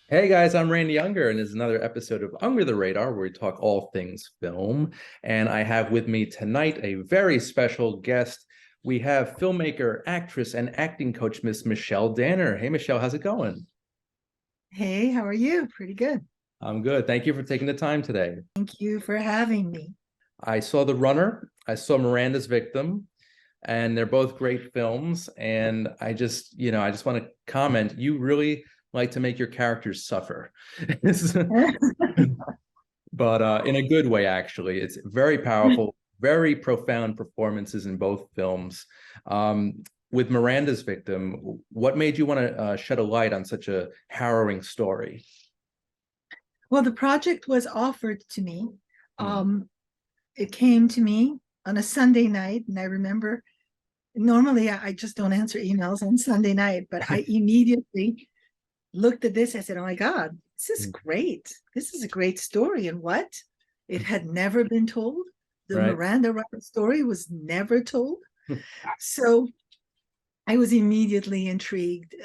Hey guys, I'm Randy Younger, and this is another episode of Under the Radar, where we talk all things film. And I have with me tonight a very special guest. We have filmmaker, actress, and acting coach, Miss Michelle Danner. Hey, Michelle, how's it going? Hey, how are you? Pretty good. I'm good. Thank you for taking the time today. Thank you for having me. I saw The Runner, I saw Miranda's Victim, and they're both great films. And I just want to comment, you really like to make your characters suffer. But in a good way, actually. It's very powerful, very profound performances in both films. With Miranda's Victim, what made you want to shed a light on such a harrowing story? Well, the project was offered to me. Hmm. Um, it came to me on a Sunday night, and I remember normally I just don't answer emails on Sunday night, but I immediately looked at this. I said, "Oh my God, this is great. This is a great story." And what? It had never been told. The Right. Miranda story was never told. So I was immediately intrigued,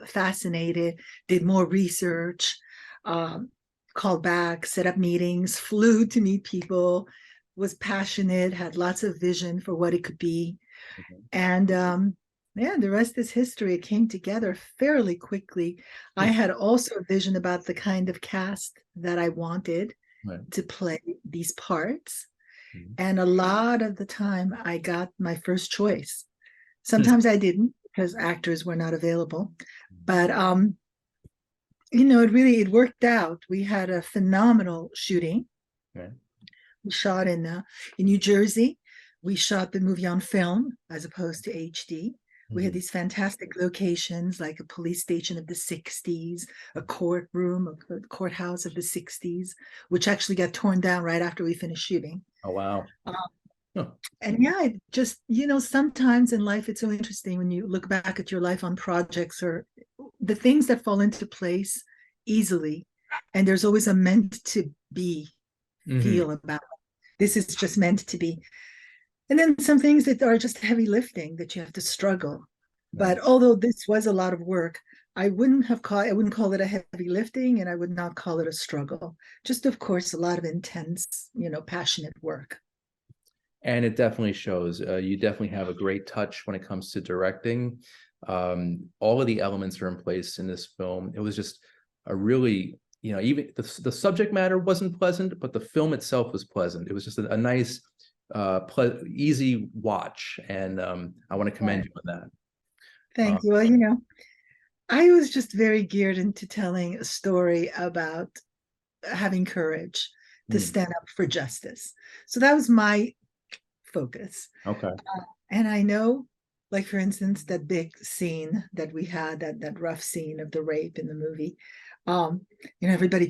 fascinated, did more research, um, called back, set up meetings, flew to meet people, was passionate, had lots of vision for what it could be. And yeah, the rest is history. It came together fairly quickly. I had also a vision about the kind of cast that I wanted Right. to play these parts. Mhm. And a lot of the time, I got my first choice. Sometimes I didn't because actors were not available. But it worked out. We had a phenomenal shooting. Right. We shot in New Jersey. We shot the movie on film as opposed to HD. We had Mhm. these fantastic locations like a police station of the 60s, a courtroom, a courthouse of the 60s, which actually got torn down right after we finished shooting. Oh, wow. Um, Huh. and yeah, it just, sometimes in life it's so interesting when you look back at your life on projects or the things that fall into place easily. And there's always a meant to be Mhm. feel about it. This is just meant to be. And then some things that are just heavy lifting that you have to struggle. Right. But although this was a lot of work, I wouldn't call it a heavy lifting and I would not call it a struggle. Just of course a lot of intense, passionate work. And it definitely shows. You definitely have a great touch when it comes to directing. All of the elements are in place in this film. It was just a really, even the subject matter wasn't pleasant, but the film itself was pleasant. It was just a nice, easy watch, and I want to commend Right. you on that. Thank you. Well, I was just very geared into telling a story about having courage to Hmm. stand up for justice. So that was my focus. Okay. And I know, like for instance, that big scene that we had, that rough scene of the rape in the movie. Um,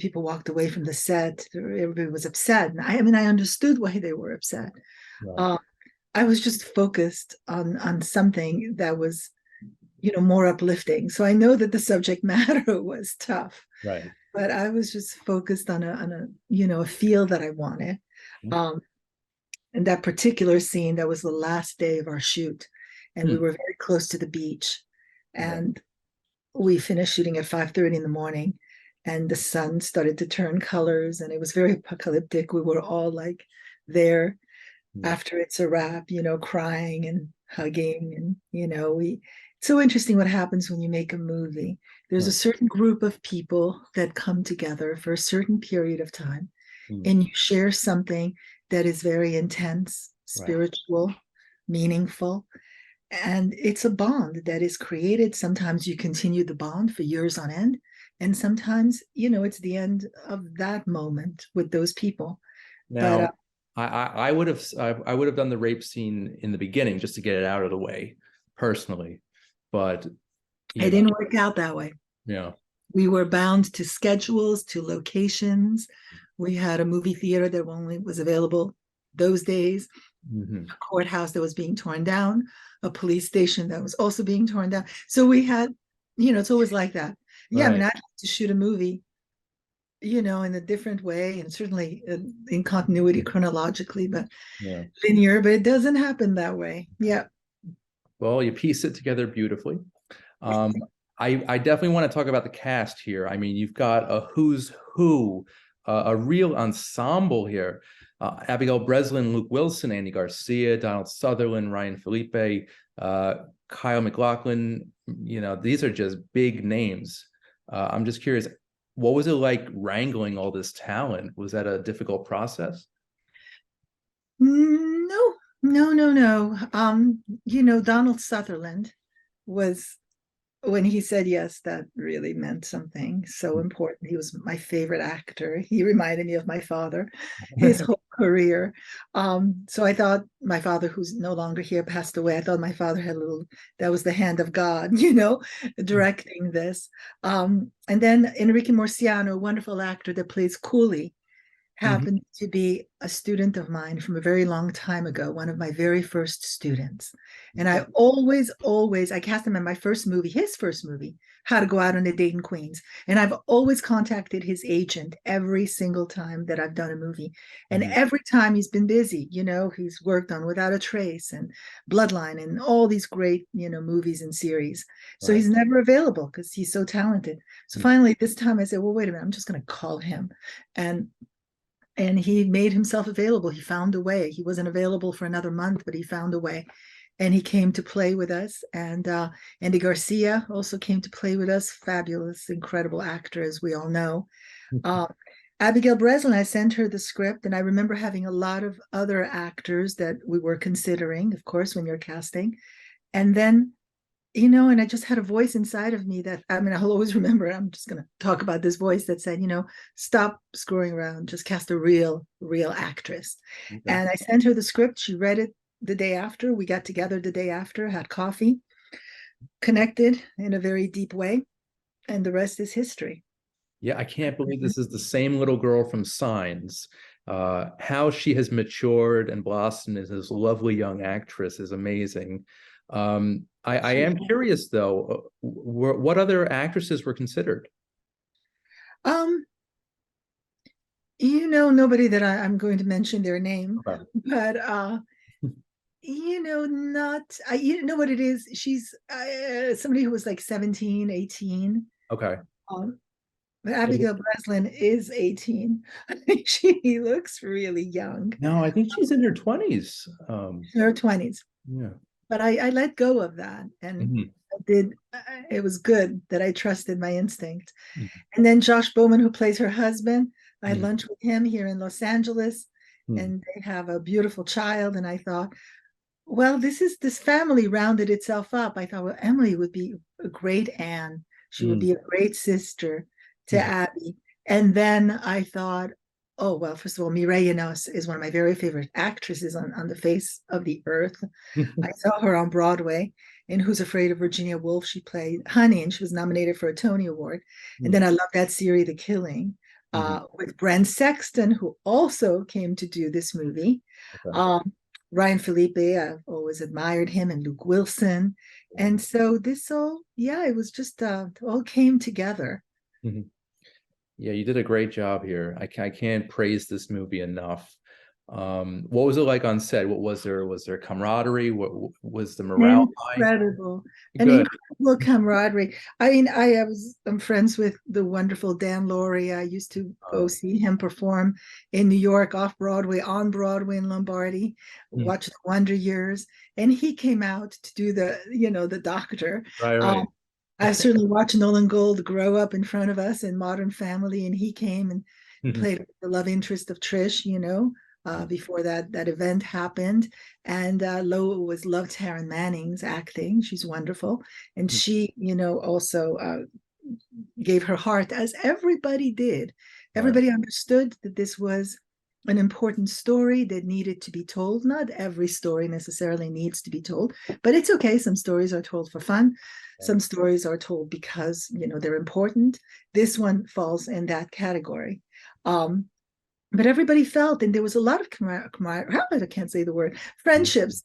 people walked away from the set. Everybody was upset. And I mean, I understood why they were upset. Right. Uh, I was just focused on something that was, more uplifting. So I know that the subject matter was tough, Right. but I was just focused on a feel that I wanted. Um, and that particular scene, that was the last day of our shoot, and we Hmm. were very close to the beach, Right. and we finished shooting at 5:30 in the morning, and the sun started to turn colors, and it was very apocalyptic. We were all like there Hmm. after it's a wrap, crying and hugging, and we. It's so interesting what happens when you make a movie. There's a Right. certain group of people that come together for a certain period of time, Hmm. and you share something that is very intense, Right. spiritual, meaningful. And it's a bond that is created. Sometimes you continue the bond for years on end. And sometimes, it's the end of that moment with those people. But Now, I would have done the rape scene in the beginning just to get it out of the way, personally. But it you know, didn't work out that way. yeah. We were bound to schedules, to locations. We had a movie theater that only was available those days, Hmm. a courthouse that was being torn down, a police station that was also being torn down. So we had, it's always like that. Yeah, I mean, Right. I'd like to shoot a movie, in a different way and certainly in continuity chronologically, but Yeah. linear, but it doesn't happen that way. Yeah. Well, you piece it together beautifully. Um, I definitely want to talk about the cast here. I mean, you've got a who's who, a real ensemble here. Abigail Breslin, Luke Wilson, Andy Garcia, Donald Sutherland, Ryan Felipe, Kyle MacLachlan. You know, these are just big names. I'm just curious, what was it like wrangling all this talent? Was that a difficult process? No, no. Donald Sutherland was, when he said yes, that really meant something so important. He was my favorite actor. He reminded me of my father, his whole career. So I thought my father, who's no longer here, passed away. I thought my father had a little, that was the hand of God, directing this. And then Enrique Murciano, a wonderful actor that plays Cooley, Mhm. happened to be a student of mine from a very long time ago, one of my very first students. And I always, I cast him in my first movie, his first movie, How to Go Out on a Date in Queens. And I've always contacted his agent every single time that I've done a movie. And Mhm. every time he's been busy, he's worked on Without a Trace and Bloodline and all these great, movies and series. So Right. he's never available because he's so talented. So Mhm. finally, this time I said, well, wait a minute, I'm just going to call him. And he made himself available. He found a way. He wasn't available for another month, but he found a way. And he came to play with us. And Andy Garcia also came to play with us. Fabulous, incredible actor, as we all know. Uh, Abigail Breslin, I sent her the script, and I remember having a lot of other actors that we were considering, of course, when you're casting. And then and I just had a voice inside of me that, I mean, I'll always remember. I'm just going to talk about this voice that said, stop screwing around, just cast a real actress. Okay. And I sent her the script. She read it the day after. We got together the day after, had coffee, connected in a very deep way, and the rest is history. Yeah, I can't believe this is the same little girl from Signs. How she has matured and blossomed as this lovely young actress is amazing. I She, am curious though, what other actresses were considered? um, nobody that I'm going to mention their name, Okay. but not you know what it is. She's somebody who was like 17, 18. Okay. Um, but Abigail Breslin is 18. She looks really young, No, I think she's in her 20s. in her 20s. Yeah. But I let go of that. And Mhm. I did, it was good that I trusted my instinct. Mhm. And then Josh Bowman, who plays her husband, I had Mhm. lunch with him here in Los Angeles, Mhm. and they have a beautiful child. And I thought, well, this family rounded itself up. I thought, well, Emily would be a great Anne. She would Mhm. be a great sister to Mhm. Abby. And then I thought, oh, well, first of all, Mireille is one of my very favorite actresses on the face of the earth. I saw her on Broadway in Who's Afraid of Virginia Woolf. She played Honey, and she was nominated for a Tony Award. And then Mhm. I love that series, The Killing, Mhm. with Brent Sexton, who also came to do this movie. Okay. Um, Ryan Felipe, I've always admired him, and Luke Wilson. And so this all, yeah, it was just all came together. Mhm. Yeah, you did a great job here. I can't praise this movie enough. What was it like on set? What was there? Was there camaraderie? What was the morale high? Incredible, an Good. incredible camaraderie. I mean, I'm friends with the wonderful Dan Laurie. I used to go Uh, see him perform in New York, off Broadway, on Broadway in Lombardy, mm, watch the Wonder Years, and he came out to do the doctor. right, Um, right. I certainly watched Nolan Gold grow up in front of us in Modern Family, and he came and Mhm. played the love interest of Trish, before that event happened. And Lo was loved Taryn Manning's acting. She's wonderful. And she, also gave her heart, as everybody did. Right. Everybody understood that this was an important story that needed to be told. Not every story necessarily needs to be told, but it's okay. Some stories are told for fun. Right. Some stories are told because, they're important. This one falls in that category. Um, but everybody felt, and there was a lot of I can't say the word, friendships.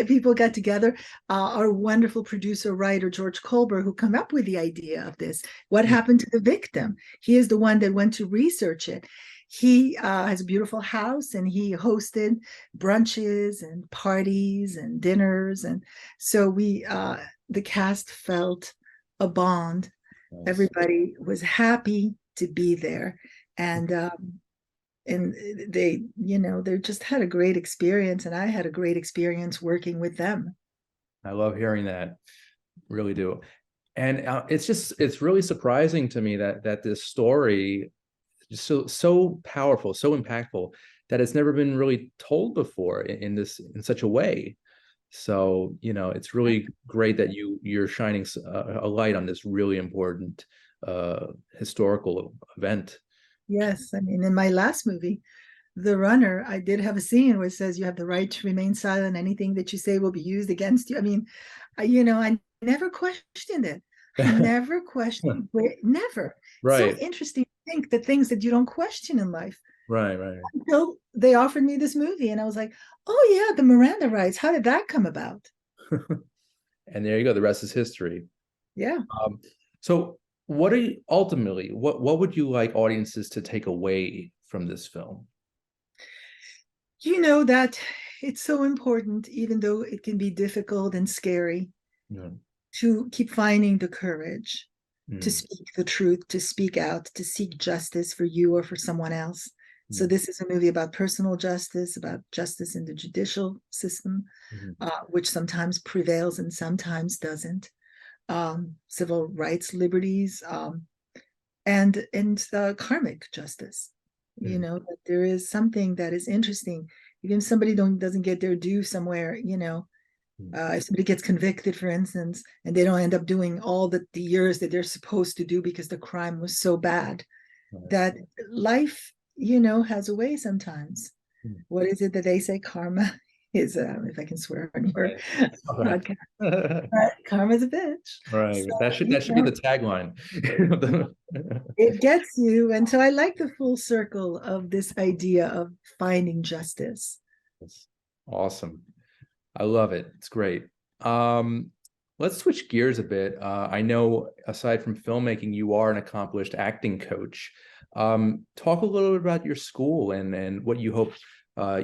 People got together. Our wonderful producer writer George Colbert, who come up with the idea of this, what Mm, happened to the victim, he is the one that went to research it. He has a beautiful house, and he hosted brunches and parties and dinners, and so we the cast felt a bond. Nice. Everybody was happy to be there, and and they, they just had a great experience, and I had a great experience working with them. I love hearing that. Really do. And it's really surprising to me that this story is so powerful, so impactful, that it's never been really told before in such a way. So, it's really great that you're shining a light on this really important historical event. Yes, I mean, in my last movie, The Runner, I did have a scene where it says you have the right to remain silent. Anything that you say will be used against you. I mean, I never questioned it. I never questioned it. Never. So Right, interesting to think the things that you don't question in life. right. Until they offered me this movie, and I was like, oh yeah, the Miranda rights. How did that come about? And there you go. The rest is history. Yeah. So what are you ultimately, what would you like audiences to take away from this film? You know that it's so important, even though it can be difficult and scary, Yeah. to keep finding the courage to Mm, speak the truth, to speak out, to seek justice for you or for someone else. So mm, this is a movie about personal justice, about justice in the judicial system, mhm, which sometimes prevails and sometimes doesn't. Civil rights, liberties, and karmic justice. You mhm, know that there is something that is interesting. Even if somebody doesn't get their due somewhere, mm. if somebody gets convicted, for instance, and they don't end up doing all the years that they're supposed to do because the crime was so bad, Right. that life, has a way sometimes. Mm. What is it that they say? Karma is, if I can swear on your Right. Okay. podcast, karma's a bitch. Right. So, That should be the tagline. it gets you. And so I like the full circle of this idea of finding justice. That's awesome. I love it. It's great. Um, let's switch gears a bit. I know aside from filmmaking, you are an accomplished acting coach. Talk a little bit about your school and what you hope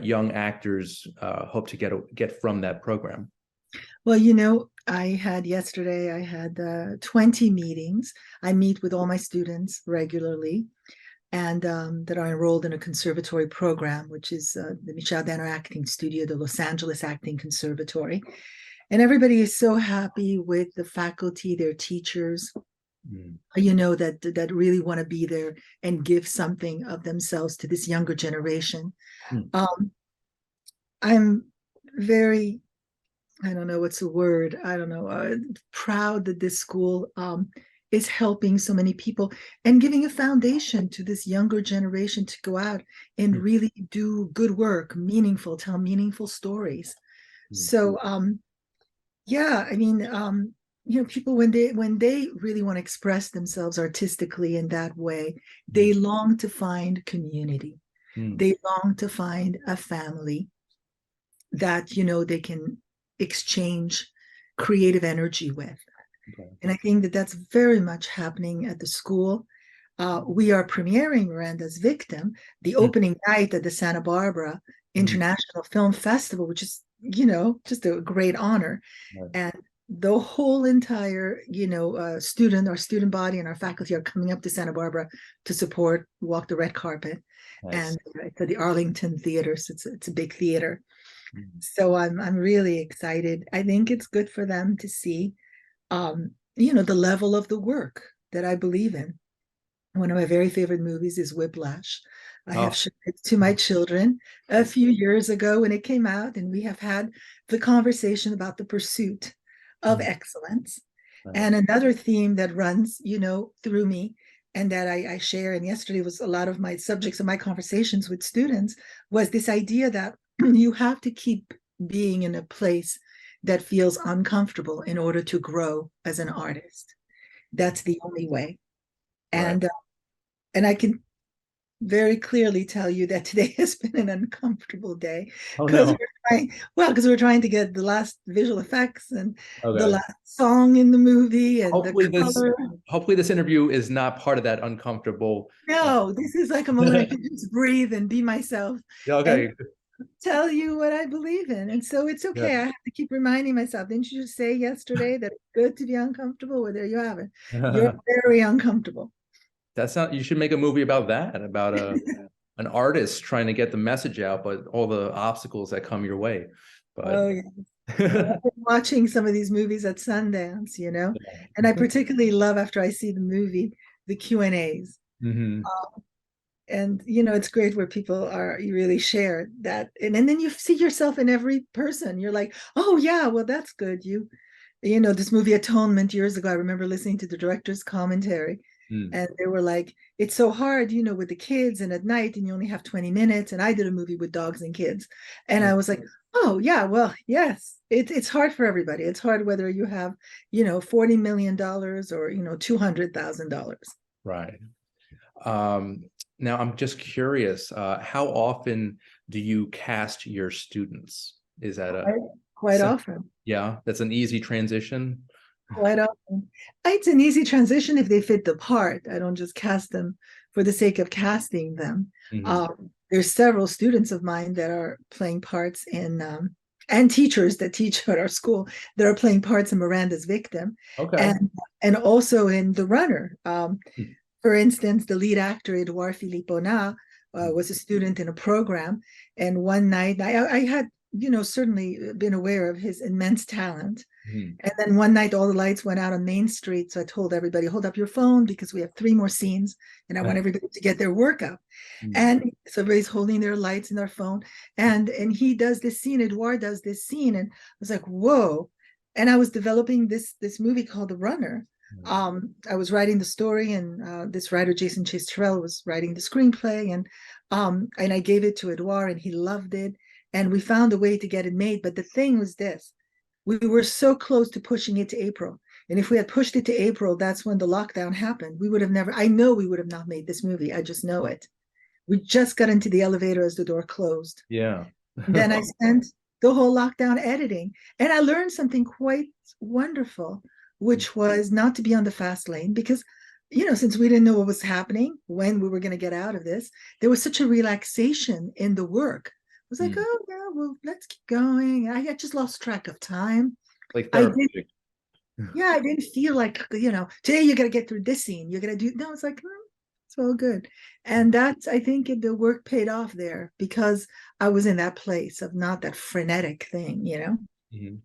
young actors hope to get from that program. Well, I had 20 meetings. I meet with all my students regularly, and that are enrolled in a conservatory program, which is the Michel Danner Acting Studio, the Los Angeles Acting Conservatory. And everybody is so happy with the faculty, their teachers, Mm, that really want to be there and give something of themselves to this younger generation. mm, Um, I'm very, I don't know what's the word, I don't know, proud that this school is helping so many people and giving a foundation to this younger generation to go out and mm, really do good work, meaningful, tell meaningful stories. mm, So yeah, I mean, people when they really want to express themselves artistically in that way, they mm, long to find community. mm. They long to find a family that they can exchange creative energy with. Okay. And I think that that's very much happening at the school. We are premiering Miranda's Victim the Mm, opening night at the Santa Barbara mm, International Film Festival, which is, just a great honor. nice. And the whole entire, our student body and our faculty are coming up to Santa Barbara to support, walk the red carpet. Nice. And it's at the Arlington Theater, so it's a big theater. Mm, So I'm really excited. I think it's good for them to see, the level of the work that I believe in. One of my very favorite movies is Whiplash. I have oh, shown it to my children a that's few years ago when it came out, and we have had the conversation about the pursuit of mm, excellence. And nice. another theme that runs, through me and that I share, and yesterday was a lot of my subjects of my conversations with students, was this idea that you have to keep being in a place that feels uncomfortable in order to grow as an artist. That's the only way. Right. And I can very clearly tell you that today has been an uncomfortable day Oh because no. we're trying to get the last visual effects and the Okay. last song in the movie and the Hopefully this color. hopefully this interview is not part of that uncomfortable. No, this is like a moment I can just breathe and be myself. Yeah, And okay. tell you what I believe in. And so it's Yeah. okay. I have to keep reminding myself. Didn't you just say yesterday that it's good to be uncomfortable? Well, there you have it. You're very uncomfortable. That's not, you should make a movie about that, about an artist trying to get the message out, but all the obstacles that come your way. But Oh, yeah. Well, I've been watching some of these movies at Sundance, and I particularly love after I see the movie, the Q&As. Mhm. And it's great where people are, you really share that. And then you see yourself in every person. You're like, oh yeah, well, that's good. This movie Atonement years ago, I remember listening to the director's commentary, Mm. and they were like, it's so hard, with the kids and at night, and you only have 20 minutes. And I did a movie with dogs and kids. And I was like, oh yeah, well, yes, it's hard for everybody. It's hard whether you have, $40 million or, $200,000. Right. Now I'm just curious, how often do you cast your students? Is that a, Quite often. yeah, that's an easy transition? Quite often. It's an easy transition if they fit the part. I don't just cast them for the sake of casting them. Mhm. There's several students of mine that are playing parts and teachers that teach at our school that are playing parts in Miranda's Victim, Okay. and also in The Runner. Mm. For instance, the lead actor, Edouard Philippona, Mm. was a student in a program. And one night, I had, certainly been aware of his immense talent. Mhm. And then one night, all the lights went out on Main Street. So I told everybody, hold up your phone because we have 3 more scenes and I want everybody to get their work up. Mm. And so everybody's holding their lights in their phone. And he does this scene, Edouard does this scene. And I was like, whoa. And I was developing this movie called The Runner. I was writing the story, and this writer, Jason Chase Terrell, was writing the screenplay, and I gave it to Edouard, and he loved it, and we found a way to get it made. But the thing was this: we were so close to pushing it to April, and if we had pushed it to April, that's when the lockdown happened. We would have never. I know we would have not made this movie. I just know it. We just got into the elevator as the door closed. Yeah. And then I spent the whole lockdown editing. And I learned something quite wonderful, which was not to be on the fast lane because, since we didn't know what was happening, when we were going to get out of this, there was such a relaxation in the work. I was like, Mm. oh, yeah, well, let's keep going. I just lost track of time. Like I did. therapeutic. Yeah, I didn't feel like, today you got to get through this scene. You're going to do, no, it's like, it's all good. And that's, I think the work paid off there because I was in that place of not that frenetic thing. Mhm.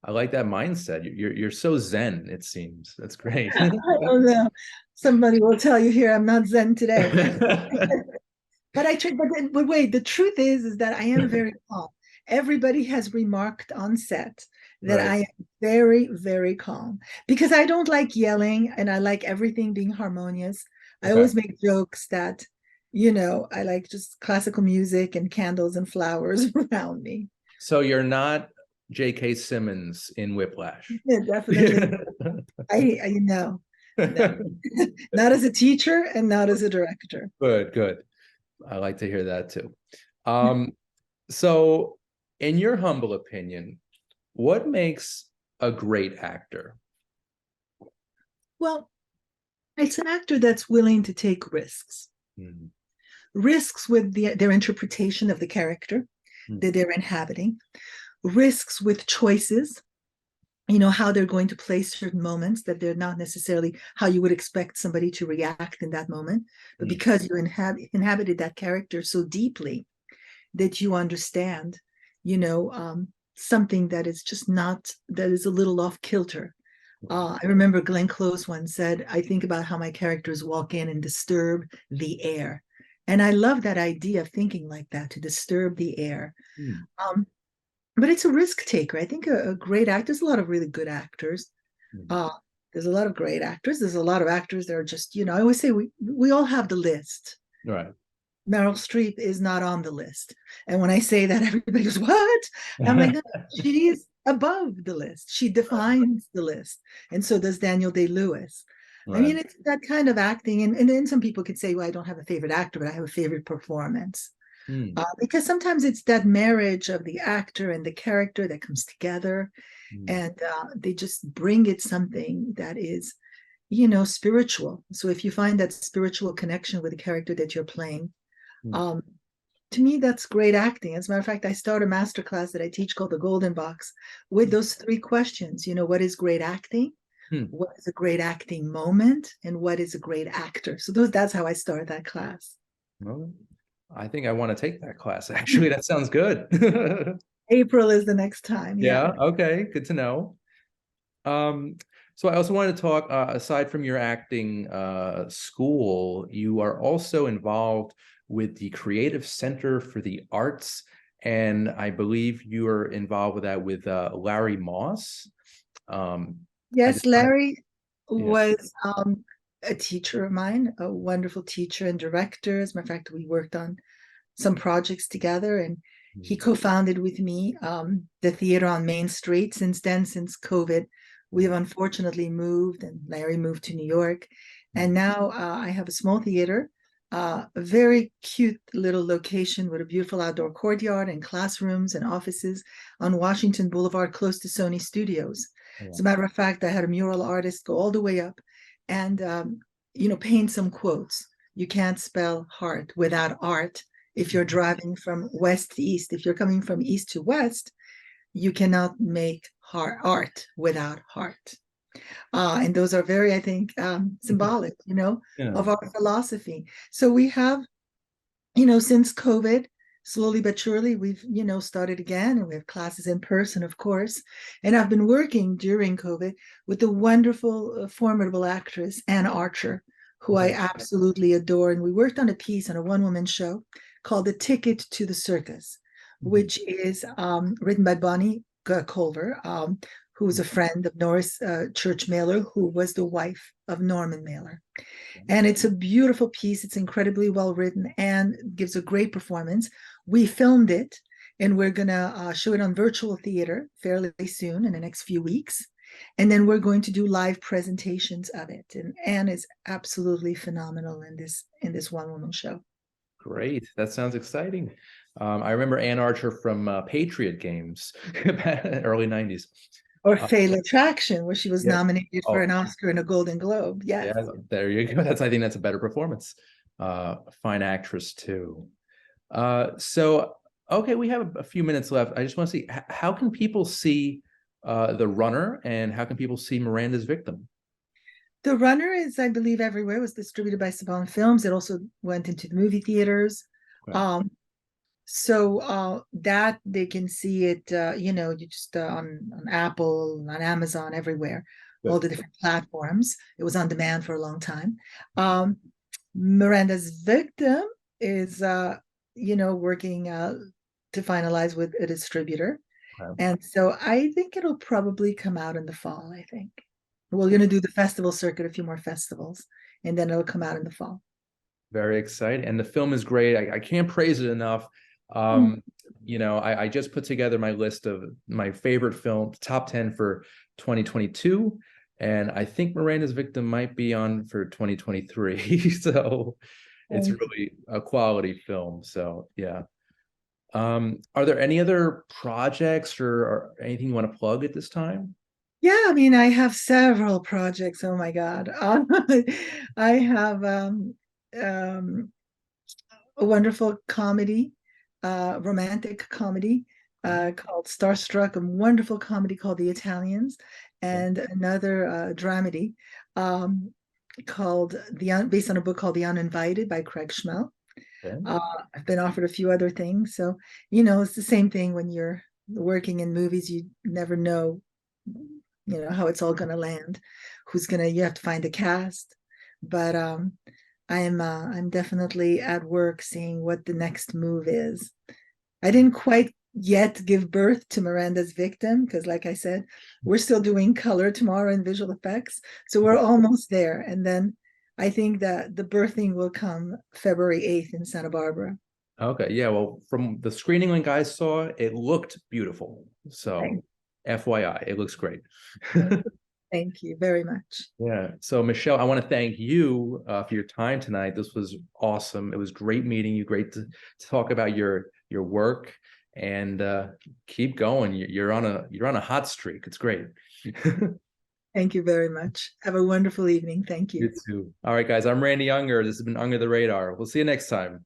I like that mindset. You're so zen, it seems. That's great. I don't know. Somebody will tell you here, I'm not Zen today. But I try, but wait, the truth is that I am very calm. Everybody has remarked on set that Right. I am very, very calm because I don't like yelling and I like everything being harmonious. I Okay. always make jokes that, I like just classical music and candles and flowers around me. So you're not J.K. Simmons in Whiplash. Yeah, definitely. I know, no, not as a teacher and not as a director. Good, good. I like to hear that too. Um, so in your humble opinion, what makes a great actor? Well, it's an actor that's willing to take risks. Mhm. Risks with their interpretation of the character Mhm. that they're inhabiting, risks with choices, how they're going to play certain moments that they're not necessarily how you would expect somebody to react in that moment. But Mhm. because you inhabited that character so deeply that you understand, something that is just not, that is a little off kilter. I remember Glenn Close once said, I think about how my characters walk in and disturb the air. And I love that idea of thinking like that, to disturb the air. Mhm. Um, but it's a risk taker. I think a great actor, there's a lot of really good actors. Mhm. Uh, there's a lot of great actors. There's a lot of actors that are just, I always say we all have the list. Right. Meryl Streep is not on the list. And when I say that, everybody goes, what? I'm like, no, she's above the list. She defines the list. And so does Daniel Day-Lewis. I Right. mean, it's that kind of acting. And then some people could say, well, I don't have a favorite actor, but I have a favorite performance. Mm. Because sometimes it's that marriage of the actor and the character that comes together. Mm. And they just bring it something that is, spiritual. So if you find that spiritual connection with the character that you're playing, Mm. um, to me, that's great acting. As a matter of fact, I start a master class that I teach called the Golden Box with those three questions. What is great acting? Hmm. What is a great acting moment? And what is a great actor? So that's how I start that class. Well, I think I want to take that class. Actually, that sounds good. April is the next time. Yeah, Yeah. okay, good to know. Um, so I also wanted to talk, aside from your acting school, you are also involved with the Creative Center for the Arts, and I believe you are involved with that with Larry Moss. I Yes, just want Larry to, yeah. was a teacher of mine, a wonderful teacher and director. As a matter of fact, we worked on some projects together, and he co-founded with me the theater on Main Street. Since then, since COVID, we have unfortunately moved, and Larry moved to New York. And now I have a small theater, a very cute little location with a beautiful outdoor courtyard and classrooms and offices on Washington Boulevard, close to Sony Studios. As a matter of fact, I had a mural artist go all the way up and paint some quotes. You can't spell heart without art. If you're driving from west to east, if you're coming from east to west, you cannot make art without heart. And those are very, I think, symbolic, Yeah. of our philosophy. So we have, since COVID, slowly but surely, we've, started again, and we have classes in person, of course. And I've been working during COVID with the wonderful, formidable actress, Anne Archer, who I absolutely adore. And we worked on a piece on a one-woman show called The Ticket to the Circus, which is written by Bonnie Culver, who was a friend of Norris Church Mailer, who was the wife of Norman Mailer. And it's a beautiful piece. It's incredibly well written and gives a great performance. We filmed it, and we're going to show it on virtual theater fairly soon in the next few weeks. And then we're going to do live presentations of it. And Anne is absolutely phenomenal in this one-woman show. Great. That sounds exciting. I remember Ann Archer from Patriot Games, early 90s. Or Fatal Attraction, where she was Yeah. nominated for an Oh, Oscar and a Golden Globe. Yes. yeah, there you go. I think that's a better performance. Fine actress too. So okay, we have a few minutes left. I just want to see how can people see The Runner, and how can people see Miranda's Victim? The Runner is, I believe, everywhere. It was distributed by Saban Films. It also went into the movie theaters. Okay. So that they can see it, you just on Apple, on Amazon, everywhere, all Good. the different platforms. It was on demand for a long time. Miranda's Victim is, working to finalize with a distributor. Okay. And so I think it'll probably come out in the fall, I think. We're going to do the festival circuit, a few more festivals, and then it'll come out in the fall. Very exciting. And the film is great. I can't praise it enough. Mm. I just put together my list of my favorite film, top 10 for 2022. And I think Miranda's Victim might be on for 2023. So it's really a quality film. So yeah. Are there any other projects or anything you want to plug at this time? Yeah, I mean, I have several projects. Oh my God. I have um, a wonderful comedy, romantic comedy called Starstruck, a wonderful comedy called The Italians, and another dramedy called based on a book called The Uninvited by Craig Schmel. Okay. I've been offered a few other things. So, it's the same thing when you're working in movies, you never know, how it's all going to land, you have to find a cast. But I'm definitely at work seeing what the next move is. I didn't quite yet give birth to Miranda's Victim because, like I said, we're still doing color tomorrow and visual effects. So we're almost there. And then I think that the birthing will come February 8th in Santa Barbara. Okay. Yeah. Well, from the screening link I saw, it looked beautiful. So FYI, it looks great. Thank you very much. Yeah. So Michelle, I want to thank you for your time tonight. This was awesome. It was great meeting you. Great to talk about your work, and keep going. You're on a hot streak. It's great. Thank you very much. Have a wonderful evening. Thank you. You too. All right, guys. I'm Randy Unger. This has been Under the Radar. We'll see you next time.